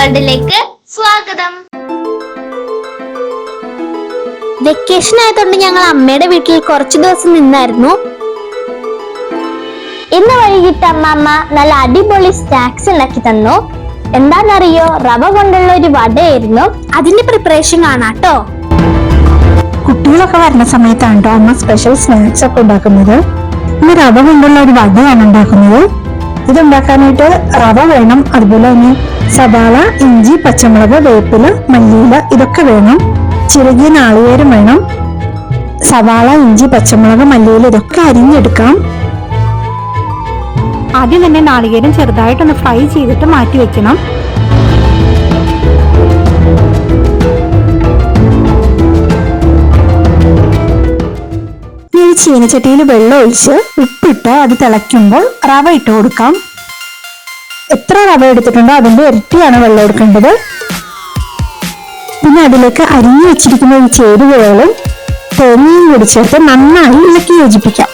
വേൾഡിലേക്ക് സ്വാഗതം. വെക്കേഷൻ ആയതുകൊണ്ട് ഞങ്ങൾ അമ്മയുടെ വീട്ടിൽ കുറച്ചു ദിവസം നിന്നായിരുന്നു. ഇന്ന് വൈകിട്ട് അമ്മ നല്ല അടിപൊളി സ്നാക്സ് ഉണ്ടാക്കി തന്നു. എന്താണെന്നറിയോ, റവ കൊണ്ടുള്ള ഒരു വടയായിരുന്നു. അതിന്റെ പ്രിപ്പറേഷൻ കാണാട്ടോ. കുട്ടികളൊക്കെ വരുന്ന സമയത്താണ് കേട്ടോ അമ്മ സ്പെഷ്യൽ സ്നാക്സ് ഒക്കെ ഉണ്ടാക്കുന്നത്. ഇന്ന് റവ കൊണ്ടുള്ള ഒരു വടയാണ് ഉണ്ടാക്കുന്നത്. ഇതുണ്ടാക്കാനായിട്ട് റവ വേണം, അതുപോലെ തന്നെ സവാള, ഇഞ്ചി, പച്ചമുളക്, വേപ്പില, മല്ലിയില ഇതൊക്കെ വേണം. ചിരകിയ നാളികേരം വേണം. സവാള, ഇഞ്ചി, പച്ചമുളക്, മല്ലിയില ഇതൊക്കെ അരിഞ്ഞെടുക്കാം. ആദ്യം തന്നെ നാളികേരം ചെറുതായിട്ടൊന്ന് ഫ്രൈ ചെയ്തിട്ട് മാറ്റി വെക്കണം. ചീനച്ചട്ടിയിൽ വെള്ളം ഒഴിച്ച് ഉപ്പിട്ട് അത് തിളയ്ക്കുമ്പോൾ റവ ഇട്ട് കൊടുക്കാം. എത്ര റവ എടുത്തിട്ടുണ്ടോ അതിന്റെ ഇരട്ടിയാണ് വെള്ളം എടുക്കേണ്ടത്. പിന്നെ അതിലേക്ക് അരിഞ്ഞു വെച്ചിരിക്കുന്ന ഈ ചേരുവകളും തേങ്ങയും കൂടി ചേർത്ത് നന്നായി ഇളക്കി യോജിപ്പിക്കാം.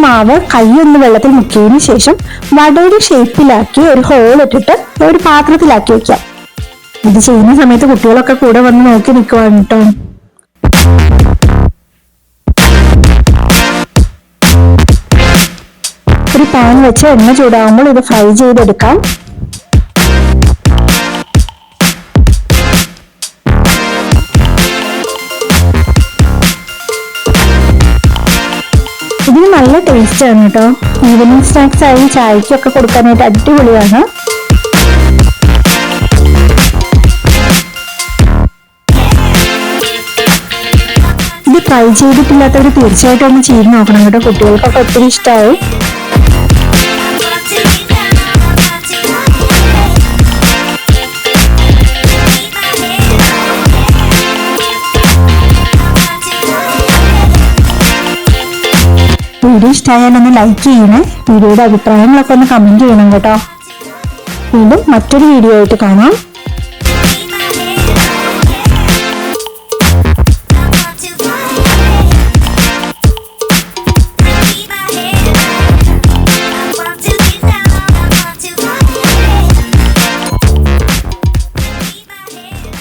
മാവ് കൈയൊന്ന് വെള്ളത്തിൽ മുക്കിയതിനു ശേഷം വടയുടെ ഷേപ്പിലാക്കി ഒരു ഹോൾ ഇട്ടിട്ട് ഒരു പാത്രത്തിലാക്കി വെക്കാം. ഇത് ചെയ്യുന്ന സമയത്ത് കുട്ടികളൊക്കെ കൂടെ വന്ന് നോക്കി നിൽക്കുവാണ് കേട്ടോ. ഒരു പാൻ വെച്ച് എണ്ണ ചൂടാകുമ്പോൾ ഇത് ഫ്രൈ ചെയ്തെടുക്കാം. ഇതിന് നല്ല ടേസ്റ്റ് ആണ് കേട്ടോ. ഈവനിങ് സ്നാക്സ് ആയി ചായക്കൊക്കെ കൊടുക്കാനായിട്ട് അടിപൊളിയാണ്. ഇത് ട്രൈ ചെയ്തിട്ടില്ലാത്തവർ തീർച്ചയായിട്ടും ഒന്ന് ചെയ്ത് നോക്കണം കേട്ടോ. കുട്ടികൾക്കൊക്കെ ഒത്തിരി ഇഷ്ടമായി. വീഡിയോ ഇഷ്ടമായാൽ ഒന്ന് ലൈക്ക് ചെയ്യണേ. വീഡിയോയുടെ അഭിപ്രായങ്ങളൊക്കെ ഒന്ന് കമന്റ് ചെയ്യണം കേട്ടോ. വീണ്ടും മറ്റൊരു വീഡിയോ ആയിട്ട് കാണാം.